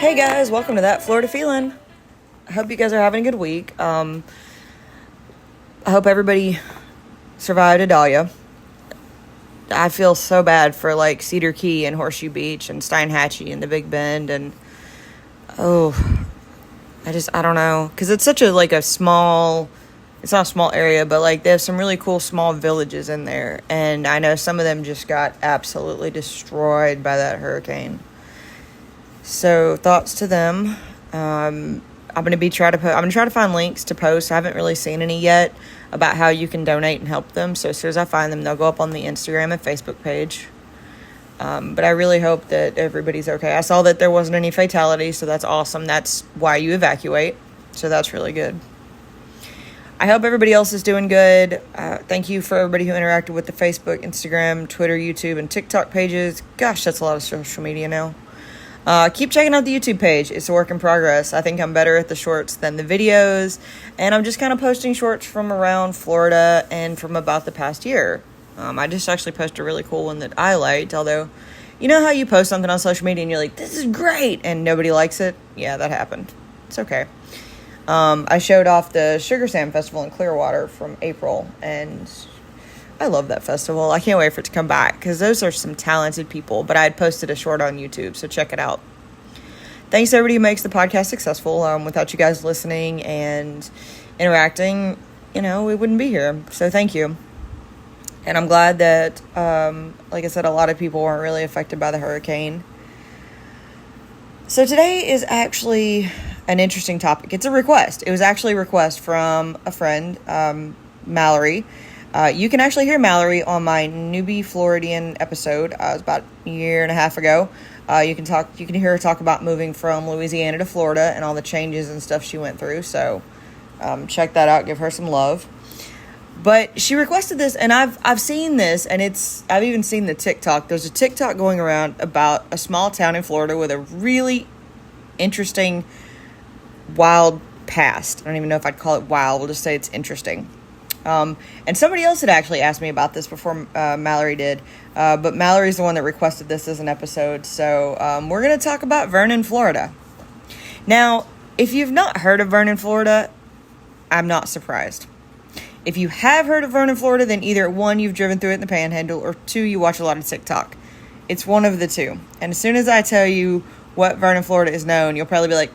Hey guys, welcome to That Florida Feeling. I hope you guys are having a good week. I hope everybody survived Adalia. I feel so bad for like Cedar Key and Horseshoe Beach and Steinhatchee and the Big Bend and I don't know, because it's such a small, it's not a small area, but like they have some really cool small villages in there, and I know some of them just got absolutely destroyed by that hurricane. So thoughts to them. I'm gonna try to find links to post. I haven't really seen any yet about how you can donate and help them. So as soon as I find them, they'll go up on the Instagram and Facebook page. But I really hope that everybody's okay. I saw that there wasn't any fatalities, so that's awesome. That's why you evacuate. So that's really good. I hope everybody else is doing good. Thank you for everybody who interacted with the Facebook, Instagram, Twitter, YouTube, and TikTok pages. Gosh, that's a lot of social media now. Keep checking out the YouTube page. It's a work in progress. I think I'm better at the shorts than the videos, and I'm just kind of posting shorts from around Florida and from about the past year. I just actually posted a really cool one that I liked, although, you know how you post something on social media and you're like, this is great, and nobody likes it? Yeah, that happened. It's okay. I showed off the Sugar Sand Festival in Clearwater from April, and I love that festival. I can't wait for it to come back because those are some talented people. But I had posted a short on YouTube, so check it out. Thanks to everybody who makes the podcast successful. Without you guys listening and interacting, we wouldn't be here. So thank you. And I'm glad that, like I said, a lot of people weren't really affected by the hurricane. So today is actually an interesting topic. It's a request. It was actually a request from a friend, Mallory. You can actually hear Mallory on my Newbie Floridian episode. It was about a year and a half ago. You can hear her talk about moving from Louisiana to Florida and all the changes and stuff she went through. So check that out. Give her some love. But she requested this, and I've seen this, and I've even seen the TikTok. There's a TikTok going around about a small town in Florida with a really interesting, wild past. I don't even know if I'd call it wild. We'll just say it's interesting. And somebody else had actually asked me about this before Mallory did. But Mallory's the one that requested this as an episode. So we're going to talk about Vernon, Florida. Now, if you've not heard of Vernon, Florida, I'm not surprised. If you have heard of Vernon, Florida, then either one, you've driven through it in the Panhandle, or two, you watch a lot of TikTok. It's one of the two. And as soon as I tell you what Vernon, Florida is known, you'll probably be like,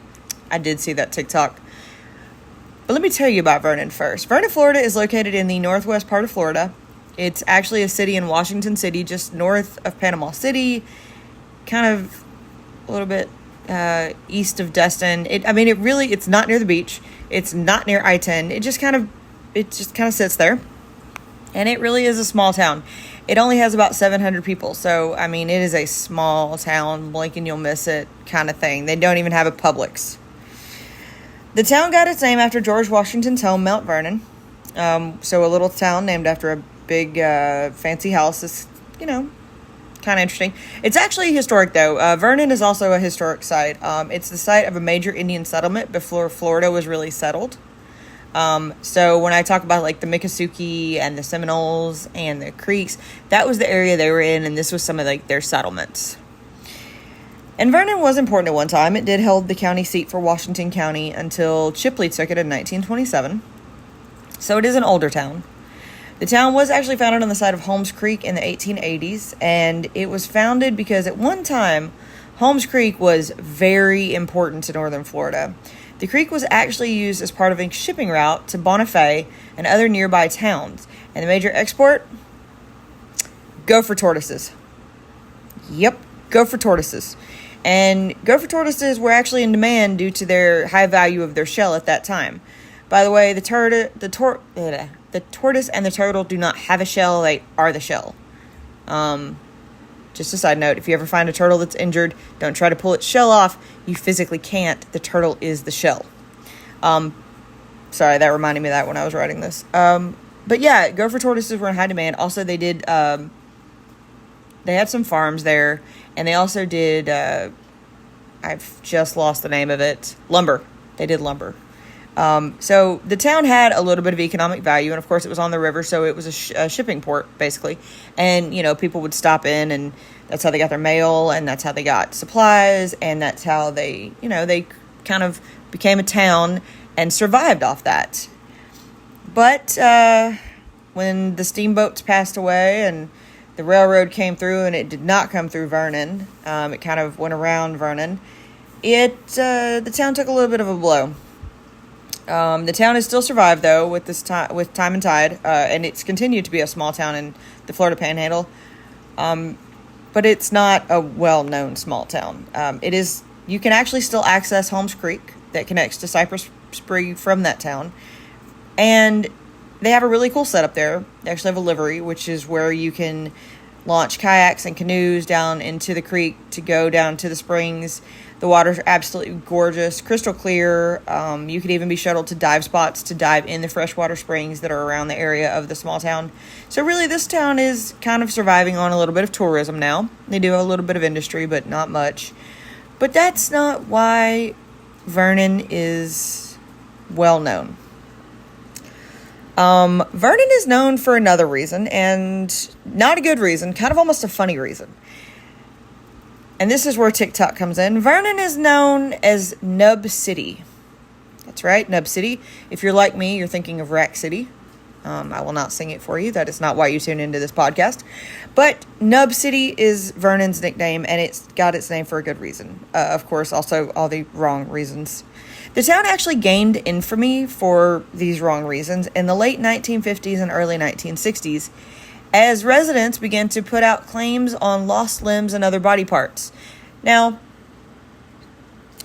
I did see that TikTok. But let me tell you about Vernon first. Vernon, Florida is located in the northwest part of Florida. It's actually a city in Washington City, just north of Panama City, kind of a little bit east of Destin. It's not near the beach. It's not near I-10. It just kind of sits there. And it really is a small town. It only has about 700 people. So, it is a small town, blink and you'll miss it kind of thing. They don't even have a Publix. The town got its name after George Washington's home, Mount Vernon. So a little town named after a big fancy house is, kind of interesting. It's actually historic, though. Vernon is also a historic site. It's the site of a major Indian settlement before Florida was really settled. So when I talk about like the Miccosukee and the Seminoles and the Creeks, that was the area they were in, and this was some of their settlements. And Vernon was important at one time. It did hold the county seat for Washington County until Chipley took it in 1927. So it is an older town. The town was actually founded on the site of Holmes Creek in the 1880s, and it was founded because at one time, Holmes Creek was very important to northern Florida. The creek was actually used as part of a shipping route to Bonifay and other nearby towns. And the major export? Gopher tortoises. Yep, gopher tortoises. And gopher tortoises were actually in demand due to their high value of their shell at that time. By the way, the tortoise and the turtle do not have a shell. They are the shell. Just a side note, if you ever find a turtle that's injured, don't try to pull its shell off. You physically can't. The turtle is the shell. Sorry, that reminded me of that when I was writing this. But yeah, gopher tortoises were in high demand. Also, they had some farms there, and they also did, I've just lost the name of it, lumber. They did lumber. So the town had a little bit of economic value, and of course it was on the river, so it was a shipping port, basically. And, people would stop in, and that's how they got their mail, and that's how they got supplies, and that's how they kind of became a town and survived off that. But when the steamboats passed away and the railroad came through, and it did not come through Vernon, it kind of went around Vernon, the town took a little bit of a blow. The town has still survived, though, with time and tide, and it's continued to be a small town in the Florida Panhandle. But it's not a well-known small town. You can actually still access Holmes Creek that connects to Cypress Spree from that town. And they have a really cool setup there. They actually have a livery, which is where you can launch kayaks and canoes down into the creek to go down to the springs. The water's absolutely gorgeous, crystal clear. You could even be shuttled to dive spots to dive in the freshwater springs that are around the area of the small town. So really, this town is kind of surviving on a little bit of tourism now. They do have a little bit of industry, but not much. But that's not why Vernon is well known. Vernon is known for another reason, and not a good reason, kind of almost a funny reason. And this is where TikTok comes in. Vernon is known as Nub City. That's right, Nub City. If you're like me, you're thinking of Rack City. I will not sing it for you. That is not why you tune into this podcast. But Nub City is Vernon's nickname, and it's got its name for a good reason. Of course, also all the wrong reasons. The town actually gained infamy for these wrong reasons in the late 1950s and early 1960s, as residents began to put out claims on lost limbs and other body parts. Now,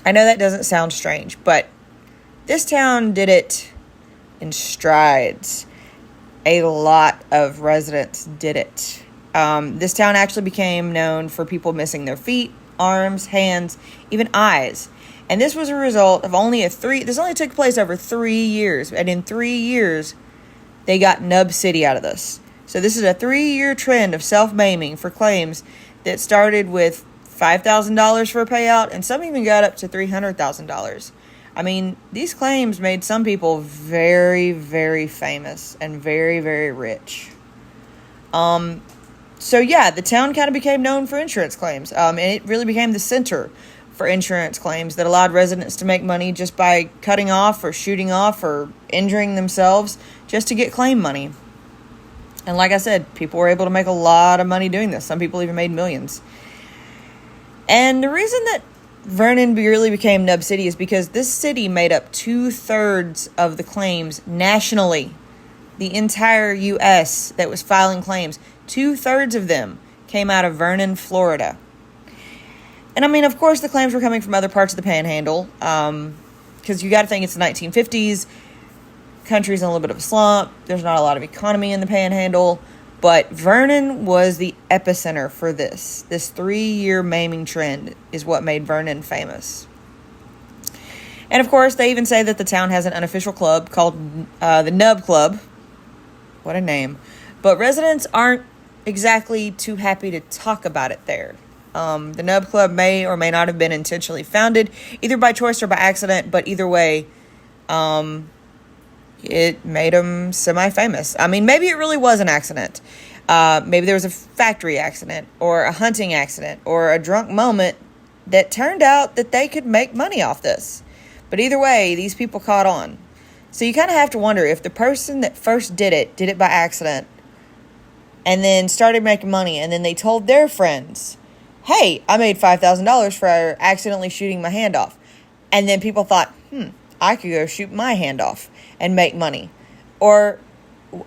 I know that doesn't sound strange, but this town did it in strides. A lot of residents did it. This town actually became known for people missing their feet, arms, hands, even eyes. And this was a result of this only took place over 3 years. And in 3 years, they got Nub City out of this. So this is a 3-year trend of self-maiming for claims that started with $5,000 for a payout, and some even got up to $300,000. I mean, these claims made some people very, very famous and very, very rich. So yeah, the town kind of became known for insurance claims, and it really became the center for insurance claims that allowed residents to make money just by cutting off or shooting off or injuring themselves just to get claim money. And like I said, people were able to make a lot of money doing this. Some people even made millions. And the reason that Vernon really became Nub City is because this city made up 2/3 of the claims nationally. The entire U.S. that was filing claims, 2/3 of them came out of Vernon, Florida. And I mean, of course, the claims were coming from other parts of the Panhandle, because you got to think it's the 1950s. Country's in a little bit of a slump. There's not a lot of economy in the Panhandle, but Vernon was the epicenter for this. This 3-year maiming trend is what made Vernon famous. And of course, they even say that the town has an unofficial club called the Nub Club. What a name. But residents aren't exactly too happy to talk about it there. The Nub Club may or may not have been intentionally founded, either by choice or by accident, but either way, it made them semi-famous. I mean, maybe it really was an accident. Maybe there was a factory accident or a hunting accident or a drunk moment that turned out that they could make money off this. But either way, these people caught on. So you kind of have to wonder if the person that first did it by accident and then started making money, and then they told their friends, hey, I made $5,000 for accidentally shooting my hand off. And then people thought, I could go shoot my hand off and make money. Or,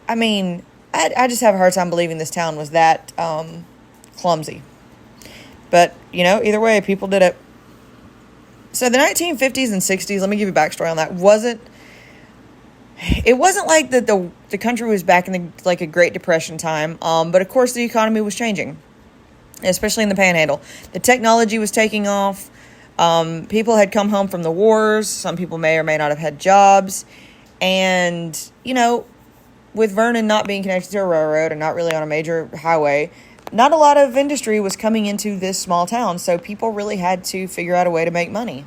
I mean, I just have a hard time believing this town was that clumsy. But, either way, people did it. So the 1950s and 60s, let me give you backstory on that, it wasn't like the country was back in a Great Depression time, but of course the economy was changing, especially in the Panhandle. The technology was taking off. People had come home from the wars. Some people may or may not have had jobs. And, with Vernon not being connected to a railroad and not really on a major highway, not a lot of industry was coming into this small town. So people really had to figure out a way to make money.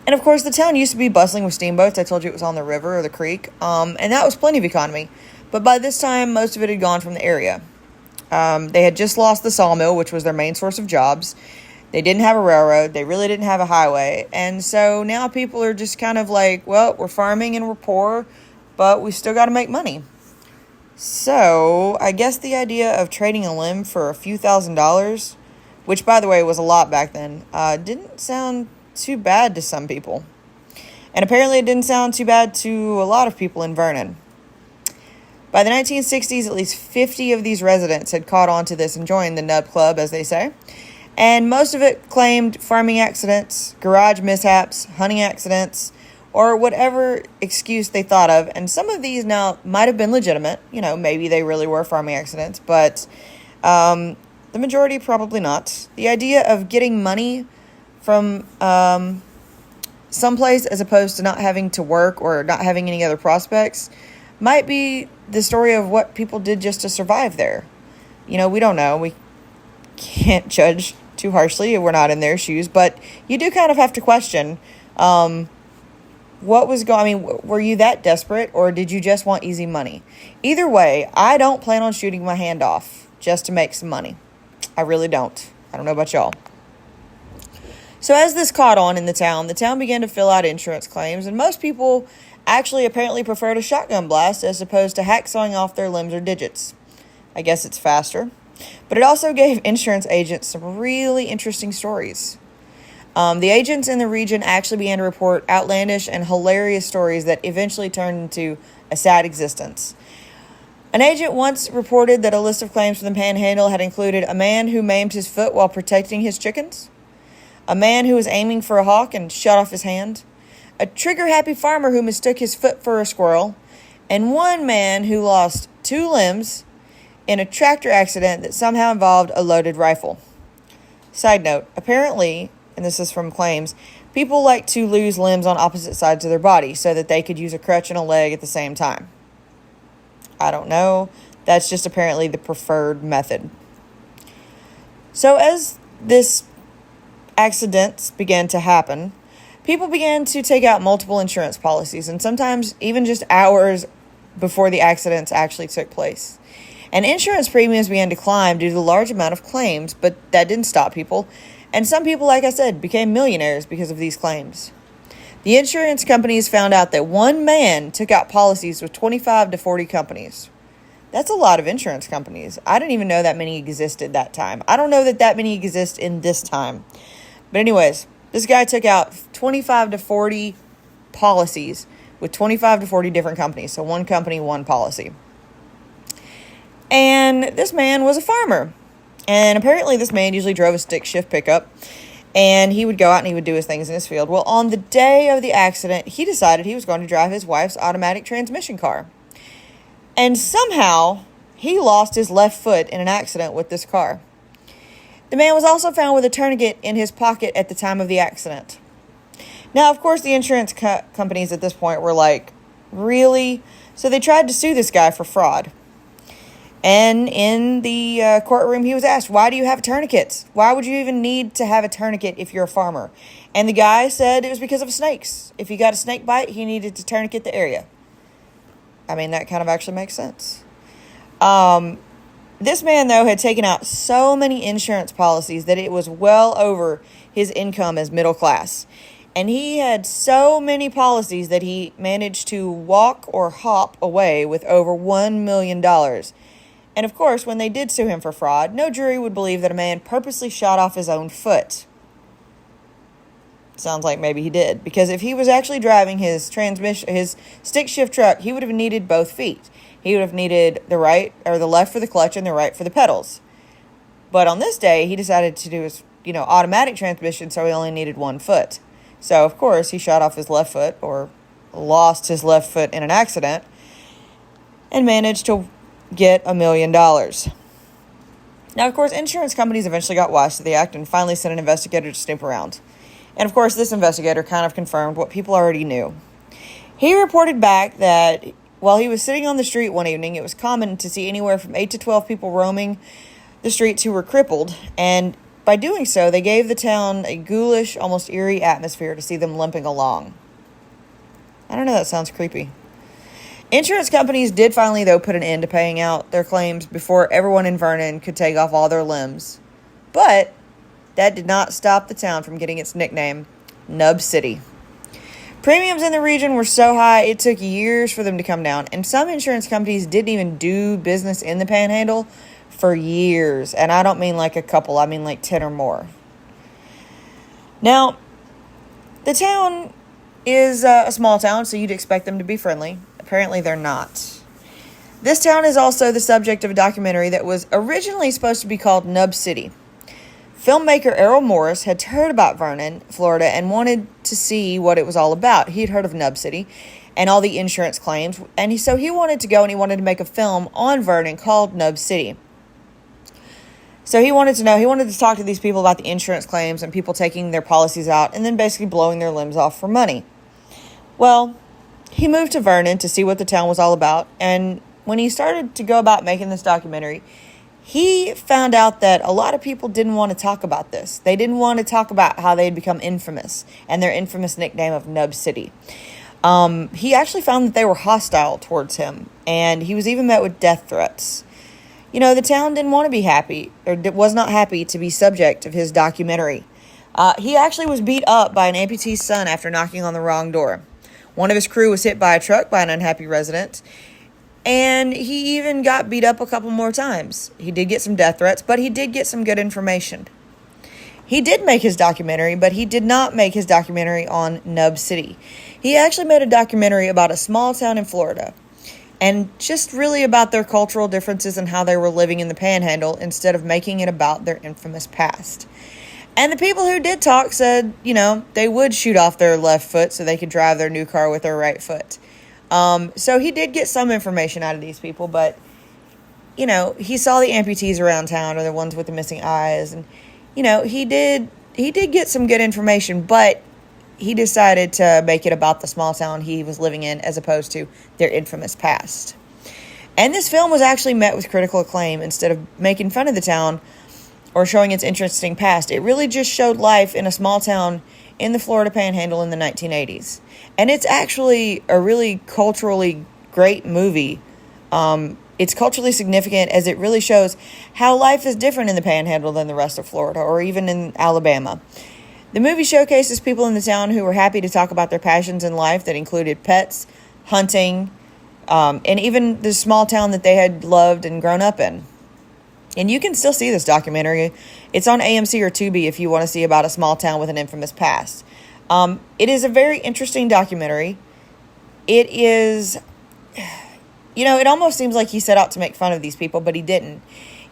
And of course, the town used to be bustling with steamboats. I told you it was on the river or the creek, and that was plenty of economy. But by this time, most of it had gone from the area. They had just lost the sawmill, which was their main source of jobs. They didn't have a railroad. They really didn't have a highway. And so now people are just kind of like, well, we're farming and we're poor, but we still got to make money. So I guess the idea of trading a limb for a few $1,000s, which, by the way, was a lot back then, didn't sound too bad to some people. And apparently it didn't sound too bad to a lot of people in Vernon. By the 1960s, at least 50 of these residents had caught on to this and joined the Nub Club, as they say. And most of it claimed farming accidents, garage mishaps, hunting accidents, or whatever excuse they thought of. And some of these now might have been legitimate. Maybe they really were farming accidents, but the majority probably not. The idea of getting money from someplace as opposed to not having to work or not having any other prospects might be the story of what people did just to survive there. We don't know. We can't judge too harshly. We're not in their shoes, but you do kind of have to question what was going. Were you that desperate, or did you just want easy money? Either way, I don't plan on shooting my hand off just to make some money. I really don't. I don't know about y'all. So as this caught on in the town began to fill out insurance claims, and most people actually apparently preferred a shotgun blast as opposed to hacksawing off their limbs or digits. I guess it's faster. But it also gave insurance agents some really interesting stories. The agents in the region actually began to report outlandish and hilarious stories that eventually turned into a sad existence. An agent once reported that a list of claims from the Panhandle had included a man who maimed his foot while protecting his chickens, a man who was aiming for a hawk and shot off his hand, a trigger-happy farmer who mistook his foot for a squirrel, and one man who lost 2 limbs in a tractor accident that somehow involved a loaded rifle. Side note, apparently, and this is from claims, people like to lose limbs on opposite sides of their body so that they could use a crutch and a leg at the same time. I don't know. That's just apparently the preferred method. So as this accidents began to happen, people began to take out multiple insurance policies, and sometimes even just hours before the accidents actually took place. And insurance premiums began to climb due to the large amount of claims, but that didn't stop people. And some people, like I said, became millionaires because of these claims. The insurance companies found out that one man took out policies with 25 to 40 companies. That's a lot of insurance companies. I didn't even know that many existed that time. I don't know that many exist in this time. But anyways, this guy took out 25 to 40 policies with 25 to 40 different companies. So one company, one policy. And this man was a farmer. And apparently this man usually drove a stick shift pickup. And he would go out and he would do his things in his field. Well, on the day of the accident, he decided he was going to drive his wife's automatic transmission car. And somehow, he lost his left foot in an accident with this car. The man was also found with a tourniquet in his pocket at the time of the accident. Now, of course, the insurance companies at this point were like, really? So they tried to sue this guy for fraud. And in the courtroom, he was asked, why do you have tourniquets? Why would you even need to have a tourniquet if you're a farmer? And the guy said it was because of snakes. If he got a snake bite, he needed to tourniquet the area. I mean, that kind of actually makes sense. This man, though, had taken out so many insurance policies that it was well over his income as middle class. And he had so many policies that he managed to walk or hop away with over $1 million. And of course, when they did sue him for fraud, no jury would believe that a man purposely shot off his own foot. Sounds like maybe he did. Because if he was actually driving his stick shift truck, he would have needed both feet. He would have needed the right or the left for the clutch and the right for the pedals. But on this day, he decided to do his, automatic transmission, so he only needed one foot. So, of course, he shot off his left foot or lost his left foot in an accident and managed to get $1 million. Now, of course, insurance companies eventually got wise to the act and finally sent an investigator to snoop around. And, of course, this investigator kind of confirmed what people already knew. He reported back that while he was sitting on the street one evening, it was common to see anywhere from 8 to 12 people roaming the streets who were crippled. And by doing so, they gave the town a ghoulish, almost eerie atmosphere to see them limping along. I don't know, that sounds creepy. Insurance companies did finally, though, put an end to paying out their claims before everyone in Vernon could take off all their limbs. But that did not stop the town from getting its nickname, Nub City. Premiums in the region were so high, it took years for them to come down, and some insurance companies didn't even do business in the Panhandle for years. And I don't mean like a couple, I mean like 10 or more. Now, the town is a small town, so you'd expect them to be friendly. Apparently, they're not. This town is also the subject of a documentary that was originally supposed to be called Nub City. Filmmaker Errol Morris had heard about Vernon, Florida, and wanted to see what it was all about. He'd heard of Nub City and all the insurance claims, and so he wanted to go and he wanted to make a film on Vernon called Nub City. So he wanted to talk to these people about the insurance claims and people taking their policies out and then basically blowing their limbs off for money. Well, he moved to Vernon to see what the town was all about, and when he started to go about making this documentary, he found out that a lot of people didn't want to talk about this. They didn't want to talk about how they had become infamous and their infamous nickname of Nub City. He actually found that they were hostile towards him, and he was even met with death threats. You know, the town didn't want to be happy, or was not happy to be subject of his documentary. He actually was beat up by an amputee's son after knocking on the wrong door. One of his crew was hit by a truck by an unhappy resident, and he even got beat up a couple more times. He did get some death threats, but he did get some good information. He did make his documentary, but he did not make his documentary on Nub City. He actually made a documentary about a small town in Florida, and just really about their cultural differences and how they were living in the Panhandle instead of making it about their infamous past. And the people who did talk said, you know, they would shoot off their left foot so they could drive their new car with their right foot. So he did get some information out of these people, but, you know, he saw the amputees around town, or the ones with the missing eyes, and, you know, he did get some good information, but he decided to make it about the small town he was living in as opposed to their infamous past. And this film was actually met with critical acclaim. Instead of making fun of the town or showing its interesting past, it really just showed life in a small town in the Florida Panhandle in the 1980s. And it's actually a really culturally great movie. It's culturally significant as it really shows how life is different in the Panhandle than the rest of Florida, or even in Alabama. The movie showcases people in the town who were happy to talk about their passions in life that included pets, hunting, and even the small town that they had loved and grown up in. And you can still see this documentary. It's on AMC or Tubi if you want to see about a small town with an infamous past. It is a very interesting documentary. It is, you know, it almost seems like he set out to make fun of these people, but he didn't.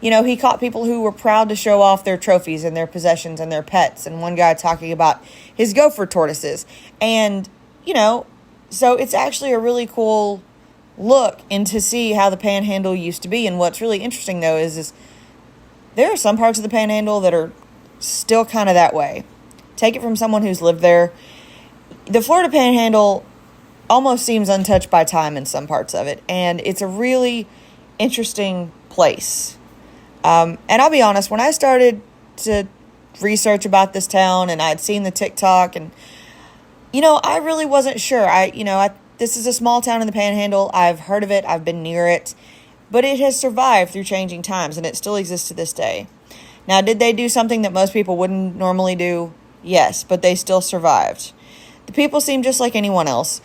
You know, he caught people who were proud to show off their trophies and their possessions and their pets. And one guy talking about his gopher tortoises. And, you know, so it's actually a really cool look into see how the Panhandle used to be. And what's really interesting, though, is there are some parts of the Panhandle that are still kind of that way. Take it from someone who's lived there. The Florida Panhandle almost seems untouched by time in some parts of it. And it's a really interesting place. And I'll be honest, when I started to research about this town and I'd seen the TikTok and, you know, I really wasn't sure. This is a small town in the Panhandle. I've heard of it. I've been near it. But it has survived through changing times, and it still exists to this day. Now, did they do something that most people wouldn't normally do? Yes, but they still survived. The people seem just like anyone else.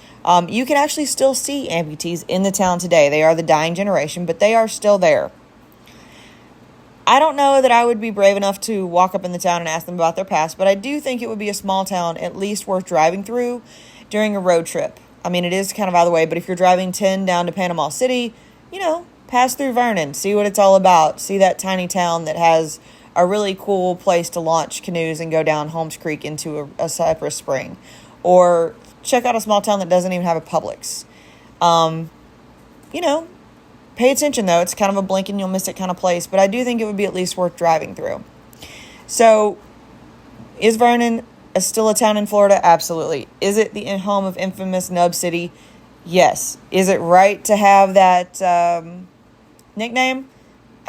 You can actually still see amputees in the town today. They are the dying generation, but they are still there. I don't know that I would be brave enough to walk up in the town and ask them about their past, but I do think it would be a small town at least worth driving through during a road trip. I mean, it is kind of out of the way, but if you're driving 10 down to Panama City, you know, pass through Vernon, see what it's all about, see that tiny town that has a really cool place to launch canoes and go down Holmes Creek into a cypress spring. Or check out a small town that doesn't even have a Publix. You know, pay attention, though. It's kind of a blink and you'll miss it kind of place, but I do think it would be at least worth driving through. So, is Vernon still a town in Florida? Absolutely. Is it the home of infamous Nub City? Yes. Is it right to have that nickname?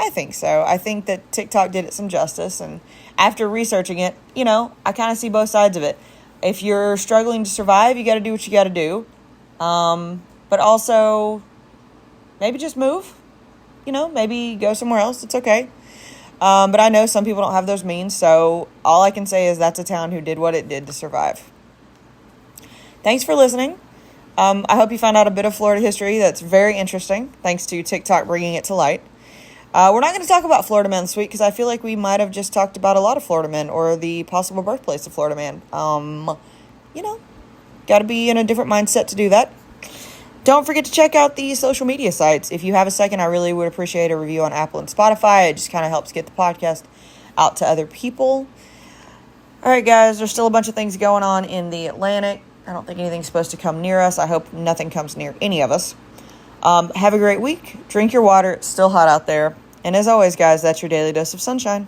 I think so. I think that TikTok did it some justice, and after researching it, I kind of see both sides of it. If you're struggling to survive, you got to do what you got to do. But also, maybe just move. Maybe go somewhere else. It's okay. But I know some people don't have those means, so all I can say is that's a town who did what it did to survive. Thanks for listening. I hope you found out a bit of Florida history that's very interesting, thanks to TikTok bringing it to light. We're not going to talk about Florida men this week because I feel like we might have just talked about a lot of Florida men or the possible birthplace of Florida man. Got to be in a different mindset to do that. Don't forget to check out the social media sites. If you have a second, I really would appreciate a review on Apple and Spotify. It just kind of helps get the podcast out to other people. All right, guys, there's still a bunch of things going on in the Atlantic. I don't think anything's supposed to come near us. I hope nothing comes near any of us. Have a great week. Drink your water. It's still hot out there. And as always, guys, that's your daily dose of sunshine.